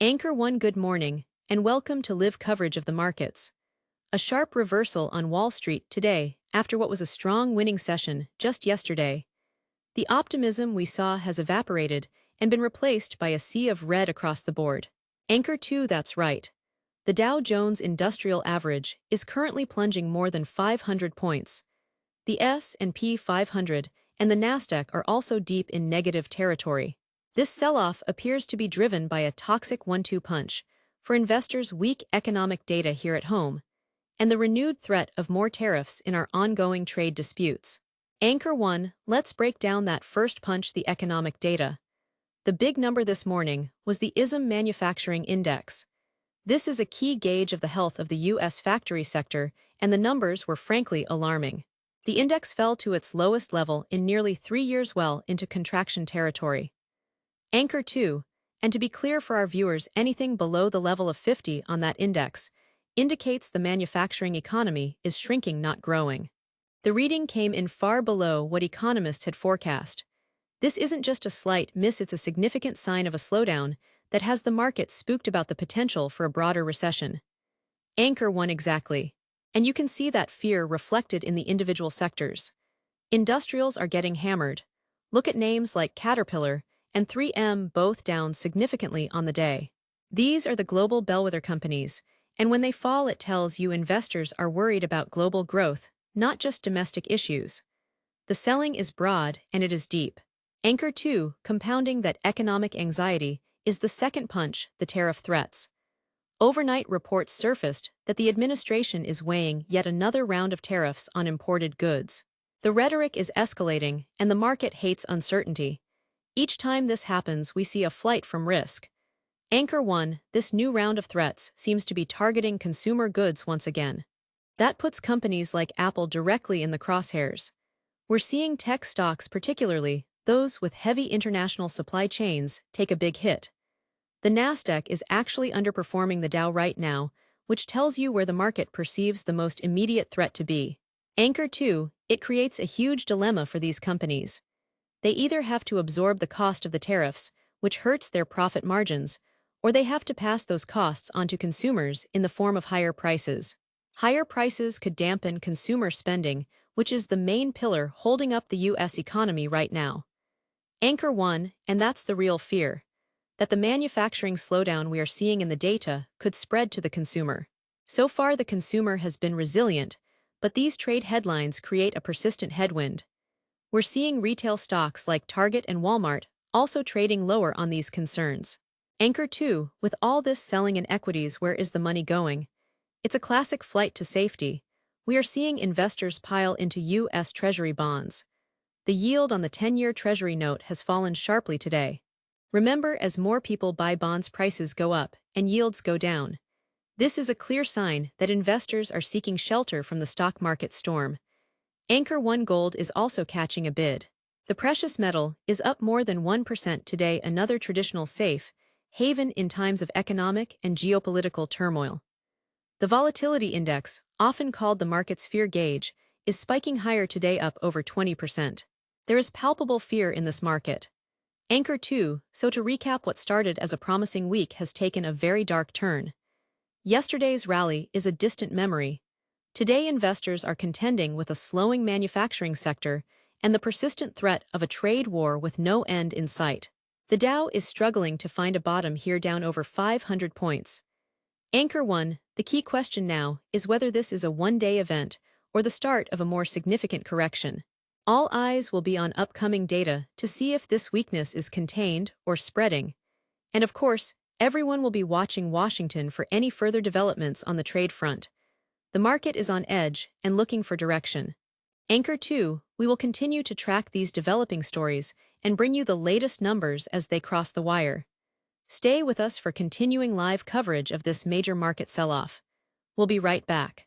Anchor 1, good morning, and welcome to live coverage of the markets. A sharp reversal on Wall Street today after what was a strong winning session just yesterday. The optimism we saw has evaporated and been replaced by a sea of red across the board. Anchor 2, that's right. The Dow Jones Industrial Average is currently plunging more than 500 points. The S&P 500 and the Nasdaq are also deep in negative territory. This sell-off appears to be driven by a toxic 1-2 punch for investors' weak economic data here at home and the renewed threat of more tariffs in our ongoing trade disputes. Anchor 1, let's break down that first punch, the economic data. The big number this morning was the ISM Manufacturing Index. This is a key gauge of the health of the U.S. factory sector, and the numbers were frankly alarming. The index fell to its lowest level in nearly 3 years, well into contraction territory. Anchor 2, and to be clear for our viewers, anything below the level of 50 on that index indicates the manufacturing economy is shrinking, not growing. The reading came in far below what economists had forecast. This isn't just a slight miss, it's a significant sign of a slowdown that has the market spooked about the potential for a broader recession. Anchor 1, exactly. And you can see that fear reflected in the individual sectors. Industrials are getting hammered. Look at names like Caterpillar and 3M, both down significantly on the day. These are the global bellwether companies, and when they fall, it tells you investors are worried about global growth, not just domestic issues. The selling is broad and it is deep. Anchor 2, compounding that economic anxiety, is the second punch, the tariff threats. Overnight reports surfaced that the administration is weighing yet another round of tariffs on imported goods. The rhetoric is escalating, and the market hates uncertainty. Each time this happens, we see a flight from risk. Anchor 1, this new round of threats seems to be targeting consumer goods once again. That puts companies like Apple directly in the crosshairs. We're seeing tech stocks, particularly those with heavy international supply chains, take a big hit. The Nasdaq is actually underperforming the Dow right now, which tells you where the market perceives the most immediate threat to be. Anchor 2, it creates a huge dilemma for these companies. They either have to absorb the cost of the tariffs, which hurts their profit margins, or they have to pass those costs onto consumers in the form of higher prices. Higher prices could dampen consumer spending, which is the main pillar holding up the U.S. economy right now. Anchor 1, and that's the real fear, that the manufacturing slowdown we are seeing in the data could spread to the consumer. So far, the consumer has been resilient, but these trade headlines create a persistent headwind. We're seeing retail stocks like Target and Walmart also trading lower on these concerns. Anchor 2, with all this selling in equities, where is the money going? It's a classic flight to safety. We are seeing investors pile into U.S. Treasury bonds. The yield on the 10-year Treasury note has fallen sharply today. Remember, as more people buy bonds, prices go up and yields go down. This is a clear sign that investors are seeking shelter from the stock market storm. Anchor 1, gold is also catching a bid. The precious metal is up more than 1% today, another traditional safe haven in times of economic and geopolitical turmoil. The volatility index, often called the market's fear gauge, is spiking higher today, up over 20%. There is palpable fear in this market. Anchor 2, so to recap, what started as a promising week has taken a very dark turn. Yesterday's rally is a distant memory. Today, investors are contending with a slowing manufacturing sector and the persistent threat of a trade war with no end in sight. The Dow is struggling to find a bottom here, down over 500 points. Anchor 1, the key question now is whether this is a one-day event or the start of a more significant correction. All eyes will be on upcoming data to see if this weakness is contained or spreading. And of course, everyone will be watching Washington for any further developments on the trade front. The market is on edge and looking for direction. Anchor 2, we will continue to track these developing stories and bring you the latest numbers as they cross the wire. Stay with us for continuing live coverage of this major market sell-off. We'll be right back.